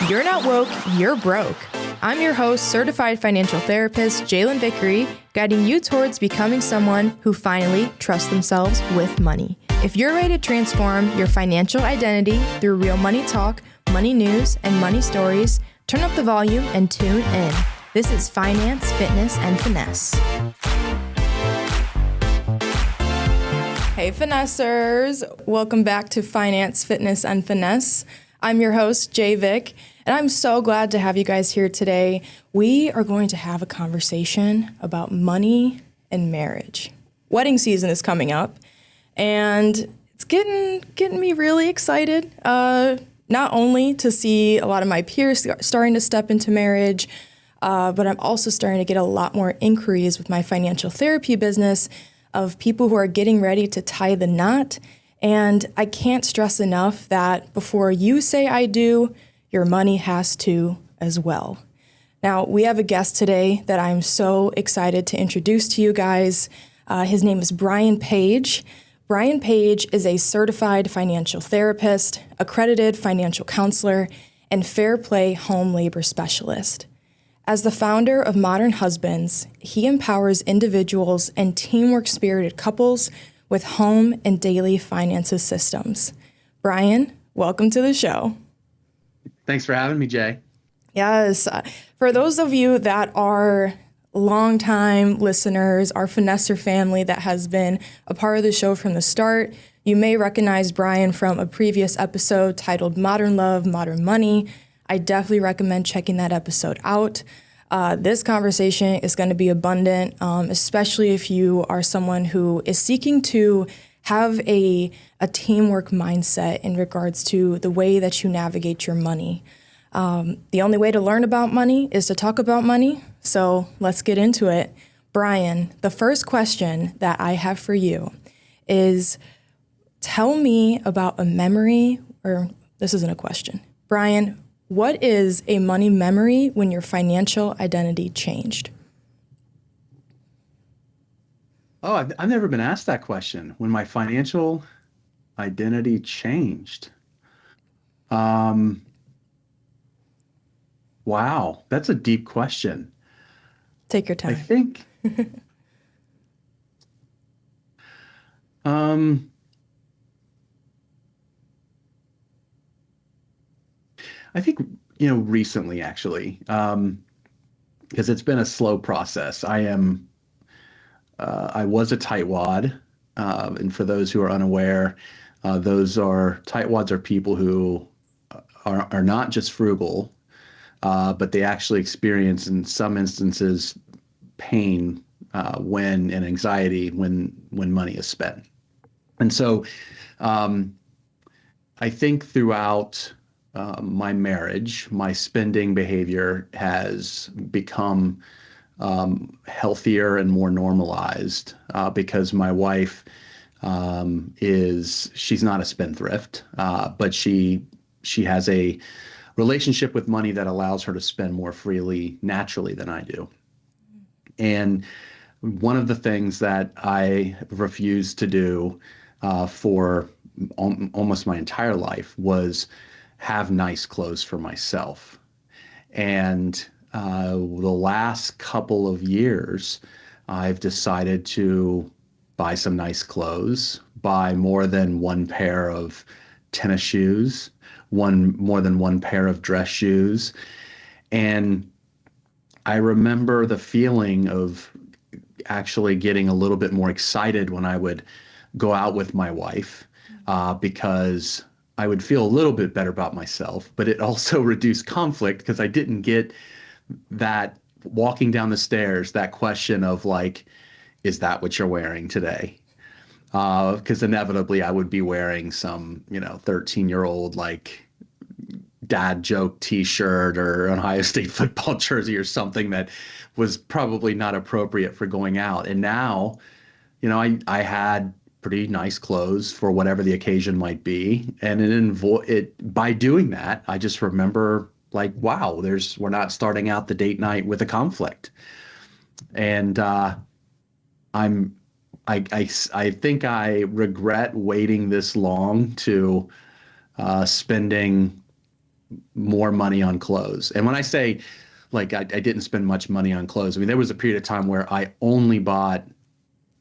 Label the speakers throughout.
Speaker 1: You're not woke, you're broke. I'm your host, Certified Financial Therapist Jaelyn Vickery, guiding you towards becoming someone who finally trusts themselves with money. If you're ready to transform your financial identity through real money talk, money news, and money stories, turn up the volume and tune in. This is Finance, Fitness, and Finesse. Hey, Finessers. Welcome back to Finance, Fitness, and Finesse. I'm your host, JaeVic, and I'm so glad to have you guys here today. We are going to have a conversation about money and marriage. Wedding season is coming up, and it's getting me really excited, not only to see a lot of my peers starting to step into marriage, but I'm also starting to get a lot more inquiries with my financial therapy business of people who are getting ready to tie the knot. And I can't stress enough that before you say I do, your money has to as well. Now, we have a guest today that I'm so excited to introduce to you guys. His name is Brian Page. Brian Page is a certified financial therapist, accredited financial counselor, and Fair Play home labor specialist. As the founder of Modern Husbands, he empowers individuals and teamwork-spirited couples with home and daily finances systems. Brian, welcome to the show.
Speaker 2: Thanks for having me, Jay.
Speaker 1: Yes. For those of you that are longtime listeners, our Finesser family that has been a part of the show from the start, you may recognize Brian from a previous episode titled Modern Love, Modern Money. I definitely recommend checking that episode out. This conversation is going to be abundant, especially if you are someone who is seeking to have a teamwork mindset in regards to the way that you navigate your money. The only way to learn about money is to talk about money, so let's get into it. Brian, the first question that I have for you is, tell me about a memory, or this isn't a question. Brian, what is a money memory when your financial identity changed?
Speaker 2: Oh, I've never been asked that question. When my financial identity changed. Wow, that's a deep question.
Speaker 1: Take your time.
Speaker 2: I think, recently actually, because it's been a slow process. I was a tightwad, and for those who are unaware, tightwads are people who are not just frugal, but they actually experience in some instances pain and anxiety when money is spent. And so I think throughout my marriage, my spending behavior has become healthier and more normalized because my wife she's not a spendthrift, but she has a relationship with money that allows her to spend more freely naturally than I do. And one of the things that I refused to do for almost my entire life was have nice clothes for myself. And the last couple of years, I've decided to buy some nice clothes, buy more than one pair of tennis shoes, more than one pair of dress shoes. And I remember the feeling of actually getting a little bit more excited when I would go out with my wife, because I would feel a little bit better about myself, but it also reduced conflict because I didn't get that walking down the stairs, that question of like, is that what you're wearing today? Because inevitably I would be wearing some, 13-year-old like dad joke t-shirt or an Ohio State football jersey or something that was probably not appropriate for going out. And now, I had pretty nice clothes for whatever the occasion might be. And by doing that, I just remember like, wow, we're not starting out the date night with a conflict. And I think I regret waiting this long to spending more money on clothes. And when I say like I didn't spend much money on clothes, I mean, there was a period of time where I only bought,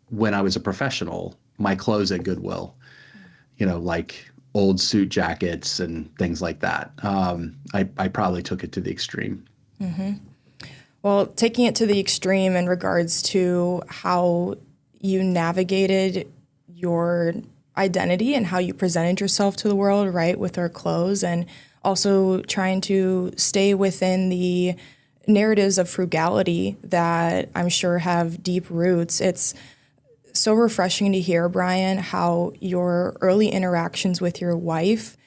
Speaker 2: when I was a professional, my clothes at Goodwill, like old suit jackets and things like that. I probably took it to the extreme.
Speaker 1: Mm-hmm. Well, taking it to the extreme in regards to how you navigated your identity and how you presented yourself to the world, right, with our clothes, and also trying to stay within the narratives of frugality that I'm sure have deep roots. It's so refreshing to hear, Brian, how your early interactions with your wife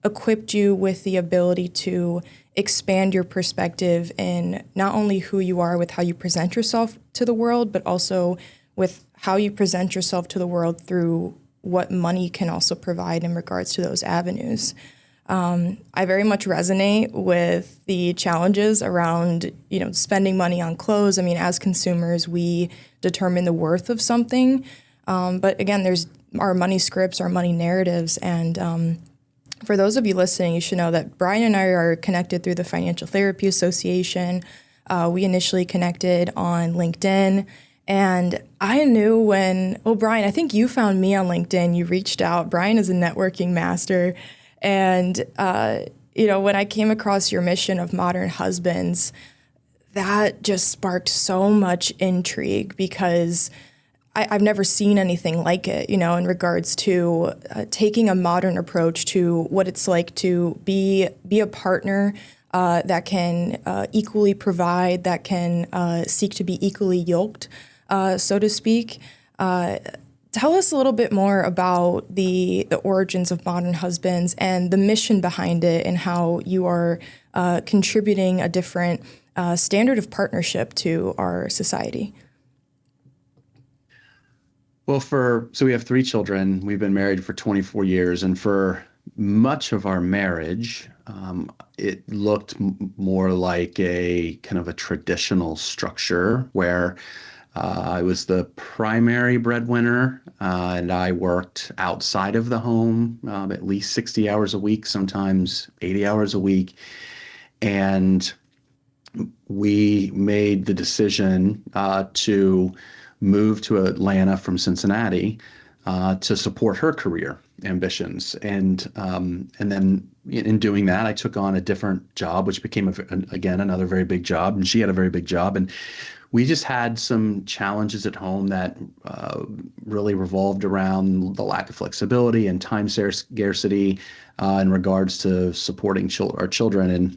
Speaker 1: equipped you with the ability to expand your perspective in not only who you are with how you present yourself to the world, but also with how you present yourself to the world through what money can also provide in regards to those avenues. I very much resonate with the challenges around, spending money on clothes. I mean, as consumers, we determine the worth of something. But again, there's our money scripts, our money narratives. And for those of you listening, you should know that Brian and I are connected through the Financial Therapy Association. We initially connected on LinkedIn. And I knew Brian, I think you found me on LinkedIn. You reached out. Brian is a networking master. And, when I came across your mission of Modern Husbands, that just sparked so much intrigue because I've never seen anything like it, in regards to taking a modern approach to what it's like to be a partner that can equally provide, that can seek to be equally yoked, so to speak. Tell us a little bit more about the origins of Modern Husbands and the mission behind it and how you are contributing a different standard of partnership to our society.
Speaker 2: Well, so we have 3 children. We've been married for 24 years. And for much of our marriage, it looked more like a kind of a traditional structure where I was the primary breadwinner, and I worked outside of the home at least 60 hours a week, sometimes 80 hours a week. And we made the decision to move to Atlanta from Cincinnati to support her career ambitions. And then in doing that, I took on a different job, which became, again, another very big job. And she had a very big job. And we just had some challenges at home that really revolved around the lack of flexibility and time scarcity in regards to supporting our children. And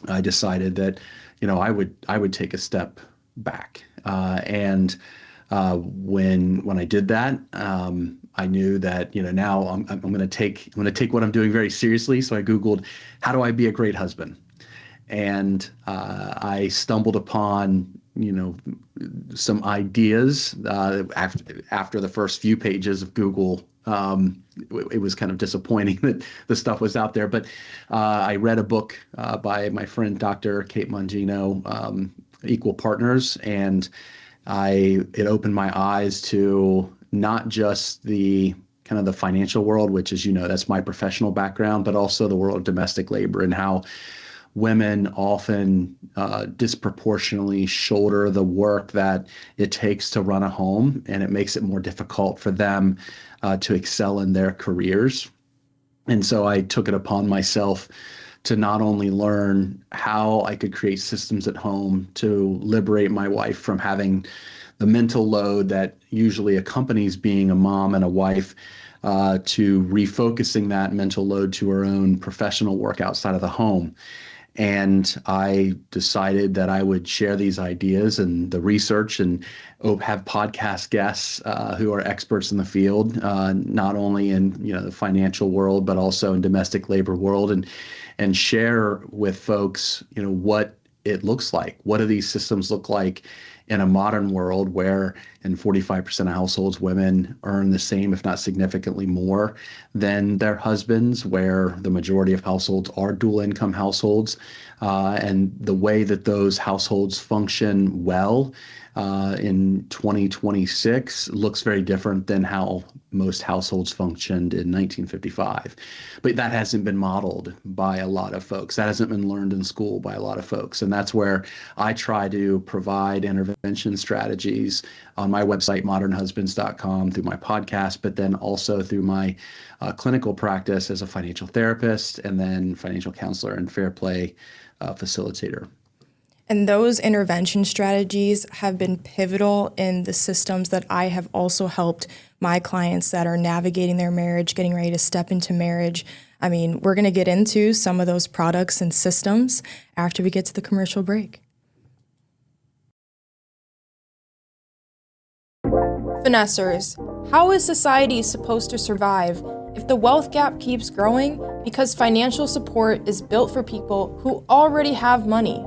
Speaker 2: I decided that, I would take a step back. And when I did that, I knew that, now I'm going to take what I'm doing very seriously. So I Googled, how do I be a great husband? And I stumbled upon some ideas after the first few pages of Google. It was kind of disappointing that the stuff was out there, but I read a book by my friend Dr. Kate Mangino, Equal Partners, and it opened my eyes to not just the kind of the financial world, which is, that's my professional background, but also the world of domestic labor and how women often disproportionately shoulder the work that it takes to run a home, and it makes it more difficult for them to excel in their careers. And so I took it upon myself to not only learn how I could create systems at home to liberate my wife from having the mental load that usually accompanies being a mom and a wife, to refocusing that mental load to her own professional work outside of the home. And I decided that I would share these ideas and the research and have podcast guests who are experts in the field, not only in the financial world, but also in domestic labor world, and share with folks what it looks like. What do these systems look like in a modern world where in 45% of households, women earn the same, if not significantly more than their husbands, where the majority of households are dual income households, and the way that those households function well in 2026 looks very different than how most households functioned in 1955. But that hasn't been modeled by a lot of folks. That hasn't been learned in school by a lot of folks. And that's where I try to provide intervention strategies on my website, modernhusbands.com, through my podcast, but then also through my clinical practice as a financial therapist and then financial counselor and Fair Play Facilitator.
Speaker 1: And those intervention strategies have been pivotal in the systems that I have also helped my clients that are navigating their marriage, getting ready to step into marriage. I mean, we're going to get into some of those products and systems after we get to the commercial break. Finessers, how is society supposed to survive if the wealth gap keeps growing because financial support is built for people who already have money?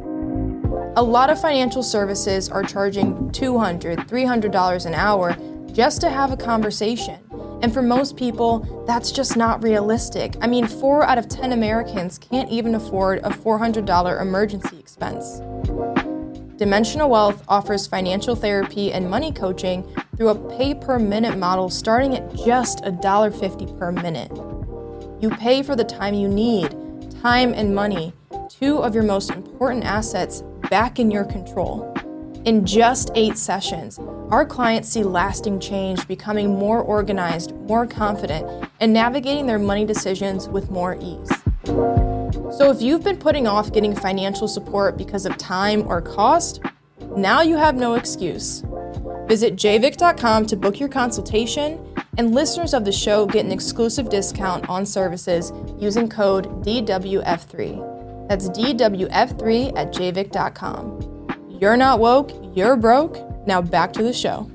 Speaker 1: A lot of financial services are charging $200, $300 an hour just to have a conversation. And for most people, that's just not realistic. I mean, 4 out of 10 Americans can't even afford a $400 emergency expense. Dimensional Wealth offers financial therapy and money coaching through a pay-per-minute model starting at just $1.50 per minute. You pay for the time you need, time and money, 2 of your most important assets back in your control. In just 8 sessions, our clients see lasting change, becoming more organized, more confident, and navigating their money decisions with more ease. So if you've been putting off getting financial support because of time or cost, now you have no excuse. Visit JaeVic.com to book your consultation, and listeners of the show get an exclusive discount on services using code DWF3. That's DWF3 at JaeVic.com. You're not woke, you're broke. Now back to the show.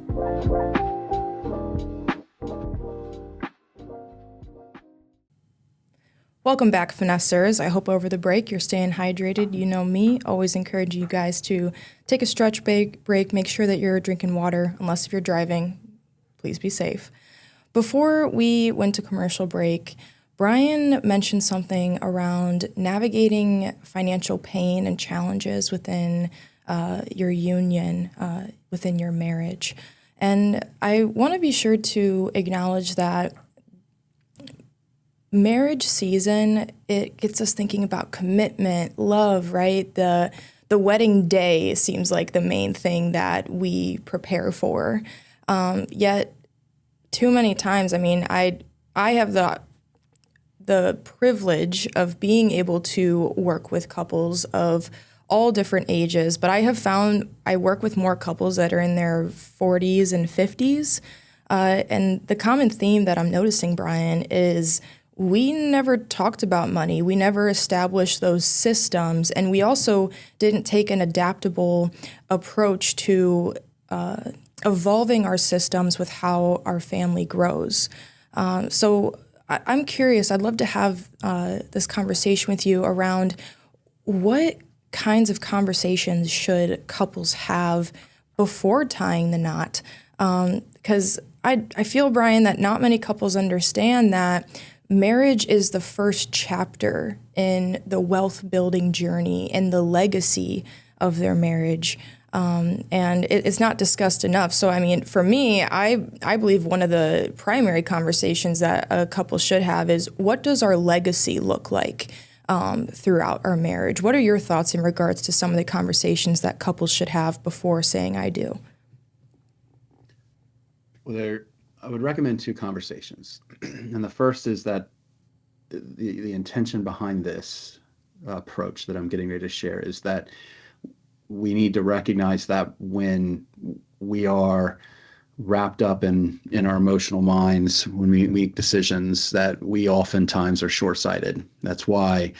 Speaker 1: Welcome back, Finessers. I hope over the break you're staying hydrated. You know me, always encourage you guys to take a stretch break, make sure that you're drinking water, unless if you're driving, please be safe. Before we went to commercial break, Brian mentioned something around navigating financial pain and challenges within your union, within your marriage. And I want to be sure to acknowledge that marriage season, it gets us thinking about commitment, love, right? The wedding day seems like the main thing that we prepare for. Yet too many times, I mean, I have the privilege of being able to work with couples of all different ages, but I have found I work with more couples that are in their 40s and 50s. And the common theme that I'm noticing, Brian, is we never talked about money. We never established those systems. And we also didn't take an adaptable approach to evolving our systems with how our family grows. So I'm curious, I'd love to have this conversation with you around what kinds of conversations should couples have before tying the knot? Because I feel, Brian, that not many couples understand that marriage is the first chapter in the wealth building journey and the legacy of their marriage. And it's not discussed enough. So, I mean, for me, I believe one of the primary conversations that a couple should have is, what does our legacy look like throughout our marriage? What are your thoughts in regards to some of the conversations that couples should have before saying I do?
Speaker 2: Well, I would recommend 2 conversations. And the first is that the intention behind this approach that I'm getting ready to share is that we need to recognize that when we are wrapped up in our emotional minds, when we make decisions, that we oftentimes are short-sighted. That's why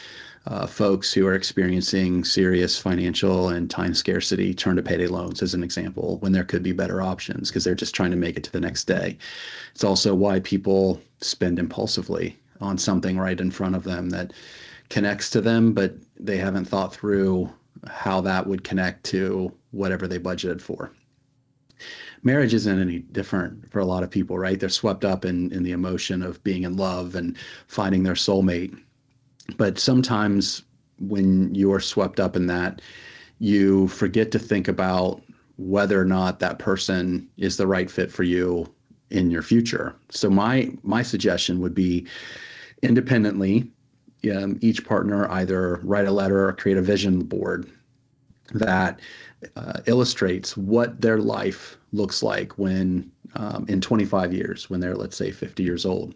Speaker 2: folks who are experiencing serious financial and time scarcity turn to payday loans as an example, when there could be better options because they're just trying to make it to the next day. It's also why people spend impulsively on something right in front of them that connects to them, but they haven't thought through how that would connect to whatever they budgeted for. Marriage isn't any different for a lot of people, right? They're swept up in the emotion of being in love and finding their soulmate. But sometimes when you're swept up in that, you forget to think about whether or not that person is the right fit for you in your future. So my suggestion would be independently, each partner either write a letter or create a vision board that illustrates what their life looks like when in 25 years, when they're, let's say, 50 years old.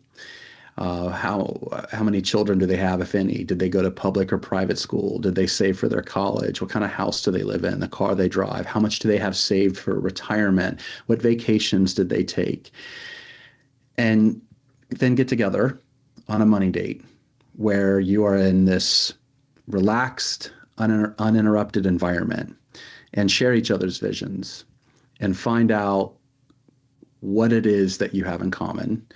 Speaker 2: How many children do they have, if any? Did they go to public or private school? Did they save for their college? What kind of house do they live in? The car they drive? How much do they have saved for retirement? What vacations did they take? And then get together on a money date where you are in this relaxed, uninterrupted environment and share each other's visions and find out what it is that you have in common,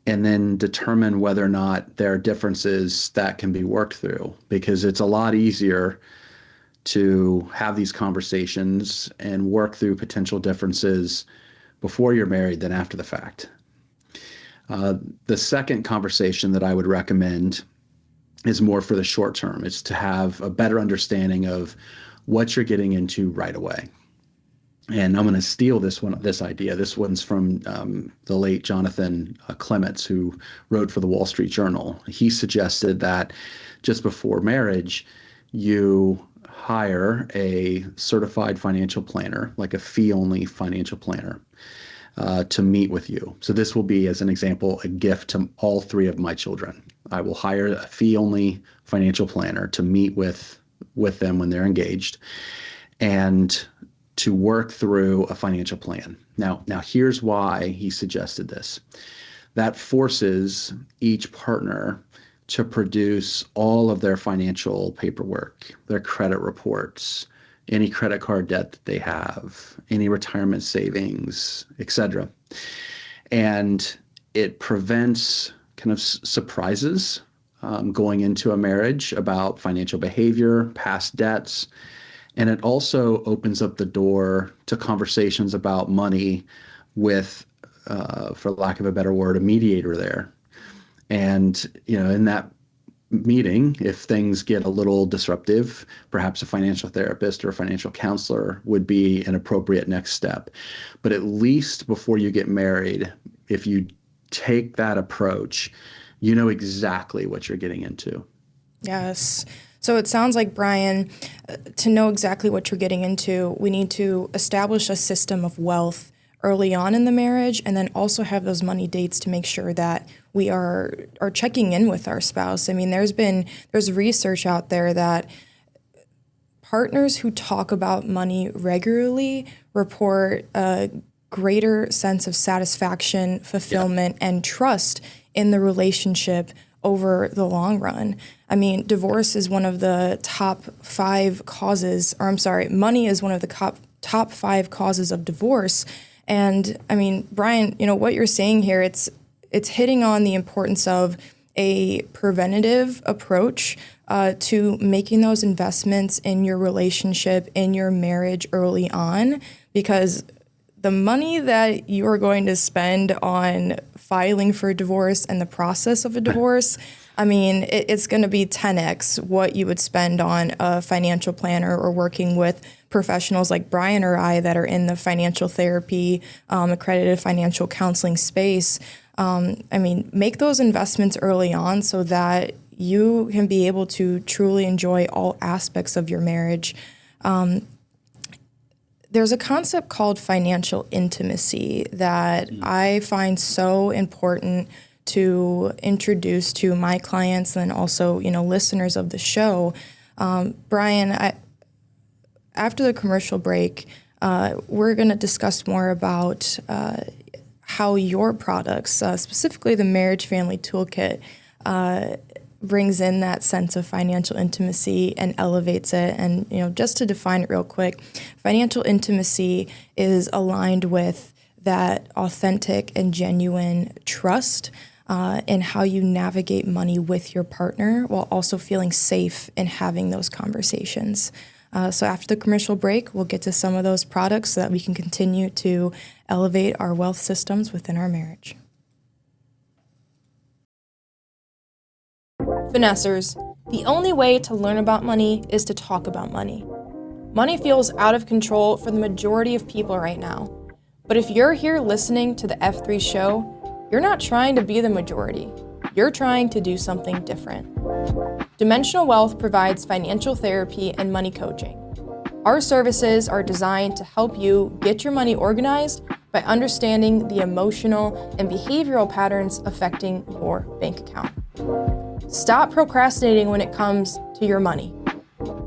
Speaker 2: and then determine whether or not there are differences that can be worked through, because it's a lot easier to have these conversations and work through potential differences before you're married than after the fact. The second conversation that I would recommend is more for the short term. It's to have a better understanding of what you're getting into right away. And I'm going to steal this idea. This one's from the late Jonathan Clements, who wrote for the Wall Street Journal. He suggested that just before marriage, you hire a certified financial planner, like a fee-only financial planner, to meet with you. So this will be, as an example, a gift to all three of my children. I will hire a fee-only financial planner to meet with them when they're engaged, and to work through a financial plan. Now here's why he suggested this. That forces each partner to produce all of their financial paperwork, their credit reports, any credit card debt that they have, any retirement savings, etc. And it prevents kind of surprises going into a marriage about financial behavior, past debts. And it also opens up the door to conversations about money with, for lack of a better word, a mediator there. And, in that meeting, if things get a little disruptive, perhaps a financial therapist or a financial counselor would be an appropriate next step. But at least before you get married, if you take that approach, you know exactly what you're getting into.
Speaker 1: Yes. So it sounds like, Brian, to know exactly what you're getting into, we need to establish a system of wealth early on in the marriage, and then also have those money dates to make sure that we are checking in with our spouse. I mean, there's research out there that partners who talk about money regularly report a greater sense of satisfaction, fulfillment, and trust in the relationship over the long run. I mean, divorce is one of the top 5 causes, or I'm sorry, money is one of the top 5 causes of divorce. And I mean, Brian, what you're saying here, it's hitting on the importance of a preventative approach to making those investments in your relationship, in your marriage early on, because the money that you are going to spend on filing for a divorce and the process of a divorce, I mean, it's going to be 10x what you would spend on a financial planner or working with professionals like Brian or I that are in the financial therapy, accredited financial counseling space. I mean, make those investments early on so that you can be able to truly enjoy all aspects of your marriage. There's a concept called financial intimacy that I find so important to introduce to my clients and also, listeners of the show. Brian, after the commercial break, we're going to discuss more about how your products, specifically the Marriage Family Toolkit, brings in that sense of financial intimacy and elevates it. And, just to define it real quick, financial intimacy is aligned with that authentic and genuine trust in how you navigate money with your partner while also feeling safe in having those conversations. So after the commercial break, we'll get to some of those products so that we can continue to elevate our wealth systems within our marriage. Finessers, the only way to learn about money is to talk about money. Money feels out of control for the majority of people right now. But if you're here listening to the F3 show, you're not trying to be the majority. You're trying to do something different. Dimensional Wealth provides financial therapy and money coaching. Our services are designed to help you get your money organized by understanding the emotional and behavioral patterns affecting your bank account. Stop procrastinating when it comes to your money.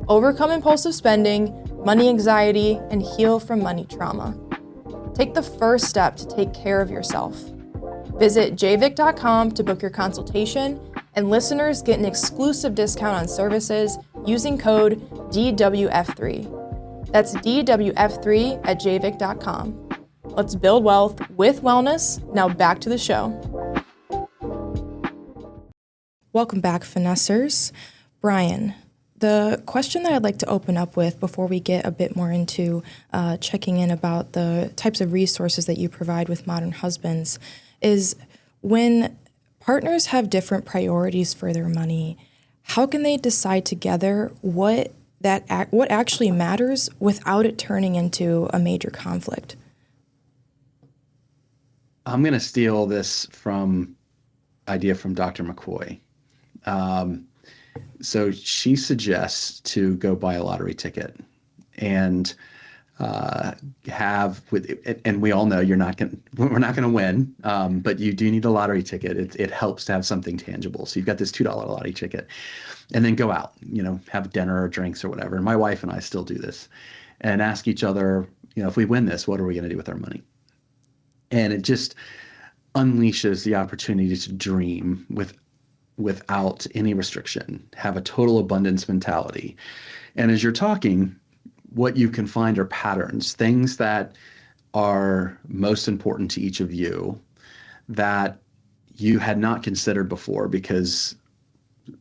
Speaker 1: Overcome impulsive spending, money anxiety, and heal from money trauma. Take the first step to take care of yourself. Visit JaeVic.com to book your consultation, and listeners get an exclusive discount on services using code DWF3. That's DWF3 at JaeVic.com. Let's build wealth with wellness. Now back to the show. Welcome back, Finessers. Brian, the question that I'd like to open up with before we get a bit more into checking in about the types of resources that you provide with Modern Husbands is, when partners have different priorities for their money, how can they decide together what actually matters without it turning into a major conflict?
Speaker 2: I'm going to steal this idea from Dr. McCoy. So she suggests to go buy a lottery ticket and and we all know we're not going to win, but you do need a lottery ticket. It helps to have something tangible. So you've got this $2 lottery ticket, and then go out, have dinner or drinks or whatever. And my wife and I still do this, and ask each other, if we win this, what are we going to do with our money? And it just unleashes the opportunity to dream without any restriction, have a total abundance mentality. And as you're talking, what you can find are patterns, things that are most important to each of you that you had not considered before, because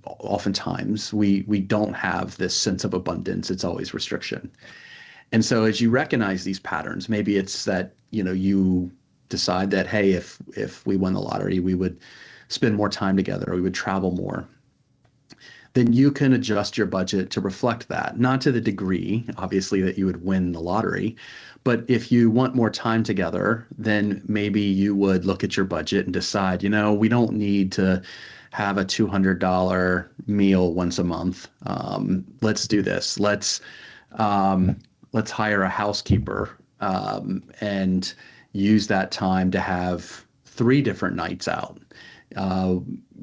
Speaker 2: oftentimes we don't have this sense of abundance. It's always restriction. And so as you recognize these patterns, maybe it's that, you decide that, hey, if we won the lottery, we would spend more time together, or we would travel more. Then you can adjust your budget to reflect that, not to the degree, obviously, that you would win the lottery. But if you want more time together, then maybe you would look at your budget and decide, we don't need to have a $200 meal once a month. Let's do this. Let's hire a housekeeper and use that time to have 3 different nights out,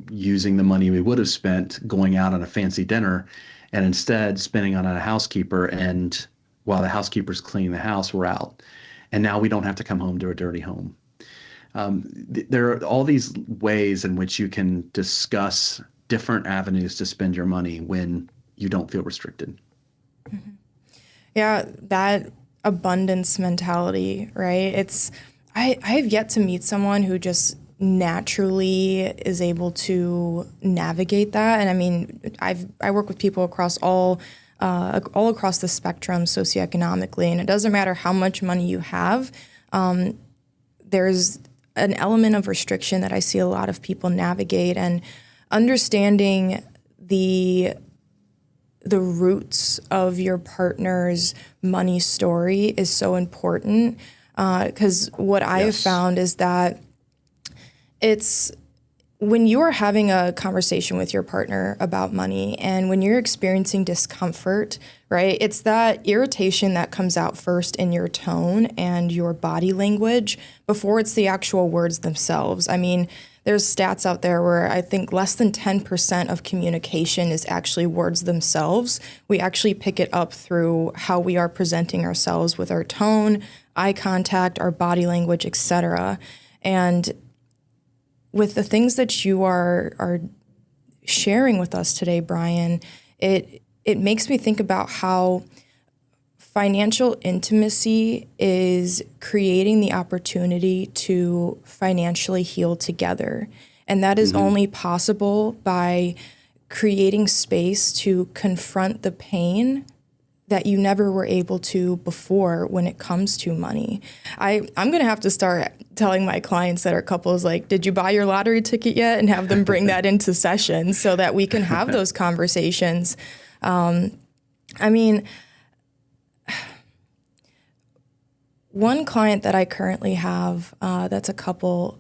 Speaker 2: using the money we would have spent going out on a fancy dinner, and instead spending on a housekeeper. And while the housekeeper's cleaning the house, we're out. And now we don't have to come home to a dirty home. There are all these ways in which you can discuss different avenues to spend your money when you don't feel restricted.
Speaker 1: Mm-hmm. Yeah, that abundance mentality, right? I have yet to meet someone who just naturally is able to navigate that. And I mean, I work with people across all across the spectrum socioeconomically, and it doesn't matter how much money you have. There's an element of restriction that I see a lot of people navigate, and understanding the roots of your partner's money story is so important. Because what I have found is that it's when you are having a conversation with your partner about money, and when you're experiencing discomfort, right, it's that irritation that comes out first in your tone and your body language before it's the actual words themselves. I mean, there's stats out there where I think less than 10% of communication is actually words themselves. We actually pick it up through how we are presenting ourselves with our tone, eye contact, our body language, etc. And with the things that you are sharing with us today, Brian, it makes me think about how financial intimacy is creating the opportunity to financially heal together. And that is only possible by creating space to confront the pain that you never were able to before when it comes to money. I'm going to have to start telling my clients that are couples, like, did you buy your lottery ticket yet? And have them bring that into sessions so that we can have those conversations. I mean, one client that I currently have, that's a couple,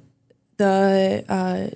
Speaker 1: the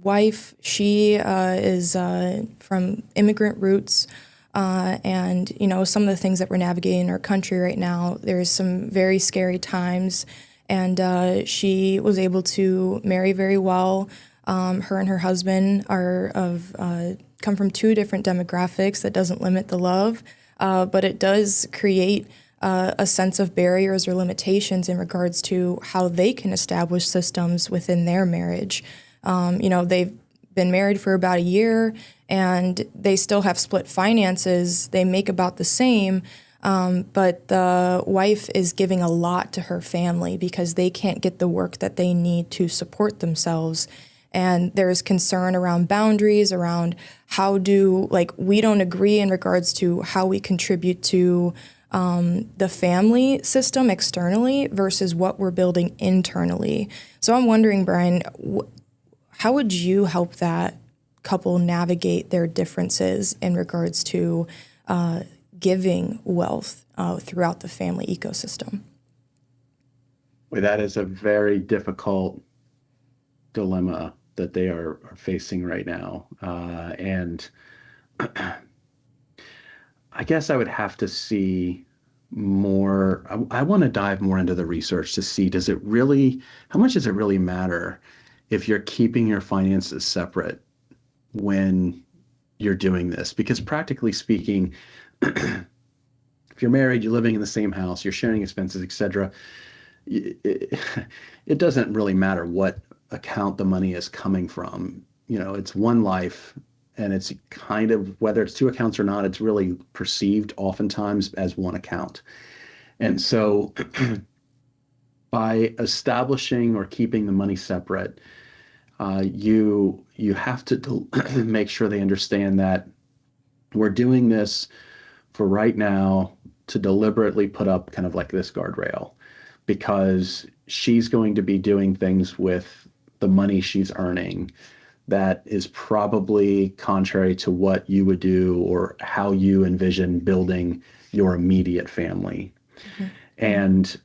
Speaker 1: wife, she is from immigrant roots. And, some of the things that we're navigating in our country right now, there's some very scary times. And she was able to marry very well. Her and her husband come from two different demographics. That doesn't limit the love, but it does create a sense of barriers or limitations in regards to how they can establish systems within their marriage. They've been married for about a year and they still have split finances. They make about the same, but the wife is giving a lot to her family because they can't get the work that they need to support themselves. And there's concern around boundaries, around we don't agree in regards to how we contribute to the family system externally versus what we're building internally. So I'm wondering, Brian, how would you help that couple navigate their differences in regards to giving wealth throughout the family ecosystem?
Speaker 2: Well, that is a very difficult dilemma that they are facing right now. And I guess I would have to see more. I want to dive more into the research to see, how much does it really matter if you're keeping your finances separate when you're doing this? Because practically speaking, if you're married, you're living in the same house, you're sharing expenses, etc., it doesn't really matter what account the money is coming from. It's one life, and it's kind of, whether it's two accounts or not, it's really perceived oftentimes as one account. And so by establishing or keeping the money separate, you have to make sure they understand that we're doing this for right now to deliberately put up kind of like this guardrail, because she's going to be doing things with the money she's earning that is probably contrary to what you would do or how you envision building your immediate family. Mm-hmm. And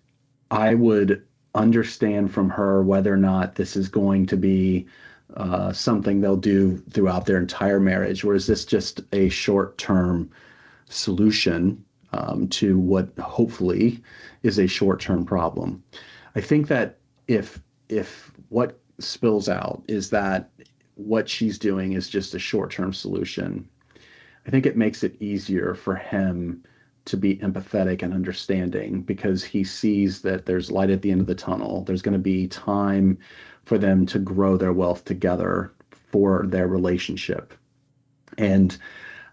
Speaker 2: I would understand from her whether or not this is going to be something they'll do throughout their entire marriage, or is this just a short-term solution to what hopefully is a short-term problem. I think that if what spills out is that what she's doing is just a short-term solution, I think it makes it easier for him to be empathetic and understanding, because he sees that there's light at the end of the tunnel. There's going to be time for them to grow their wealth together for their relationship. And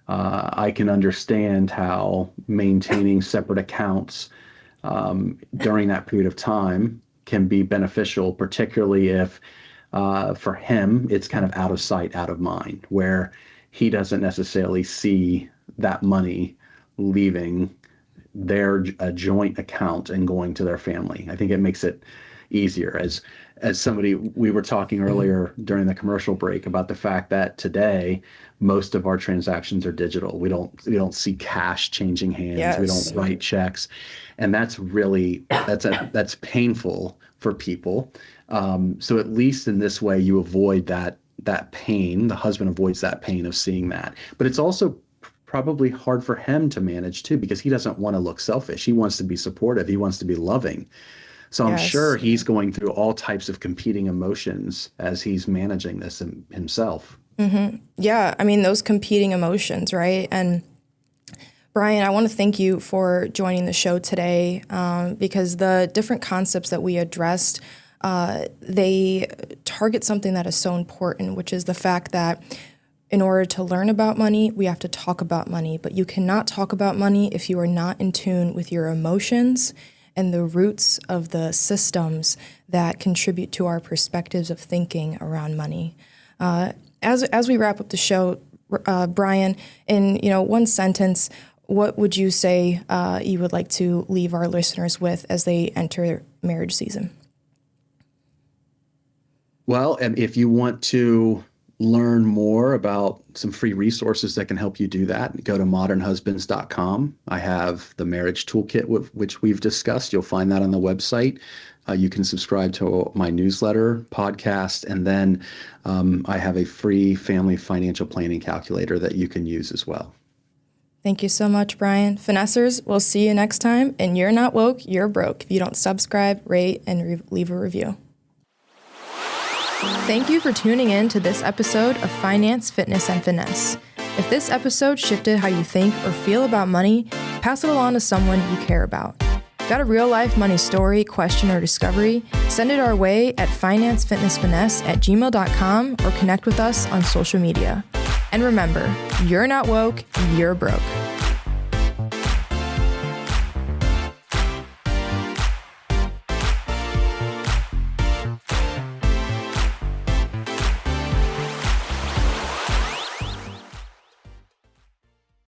Speaker 2: I can understand how maintaining separate accounts during that period of time can be beneficial, particularly if for him, it's kind of out of sight, out of mind, where he doesn't necessarily see that money leaving their joint account and going to their family. I think it makes it easier. As somebody, we were talking earlier during the commercial break about the fact that today most of our transactions are digital. We don't see cash changing hands. Yes. We don't write checks, and that's painful for people. So at least in this way, you avoid that pain. The husband avoids that pain of seeing that. But it's also probably hard for him to manage too, because he doesn't want to look selfish. He wants to be supportive. He wants to be loving. So I'm sure he's going through all types of competing emotions as he's managing this himself.
Speaker 1: Mm-hmm. Yeah, I mean, those competing emotions, right? And Brian, I want to thank you for joining the show today, because the different concepts that we addressed, they target something that is so important, which is the fact that in order to learn about money, we have to talk about money, but you cannot talk about money if you are not in tune with your emotions and the roots of the systems that contribute to our perspectives of thinking around money. As we wrap up the show, Brian, in one sentence, what would you say you would like to leave our listeners with as they enter marriage season?
Speaker 2: Well, and if you want to learn more about some free resources that can help you do that, go to modernhusbands.com. I have the marriage toolkit, which we've discussed. You'll find that on the website. You can subscribe to my newsletter, podcast, and then I have a free family financial planning calculator that you can use as well.
Speaker 1: Thank you so much, Brian. Finessers, we'll see you next time. And you're not woke, you're broke if you don't subscribe, rate, and leave a review. Thank you for tuning in to this episode of Finance, Fitness, and Finesse. If this episode shifted how you think or feel about money, pass it along to someone you care about. Got a real-life money story, question, or discovery? Send it our way at financefitnessfinesse@gmail.com or connect with us on social media. And remember, you're not woke, you're broke.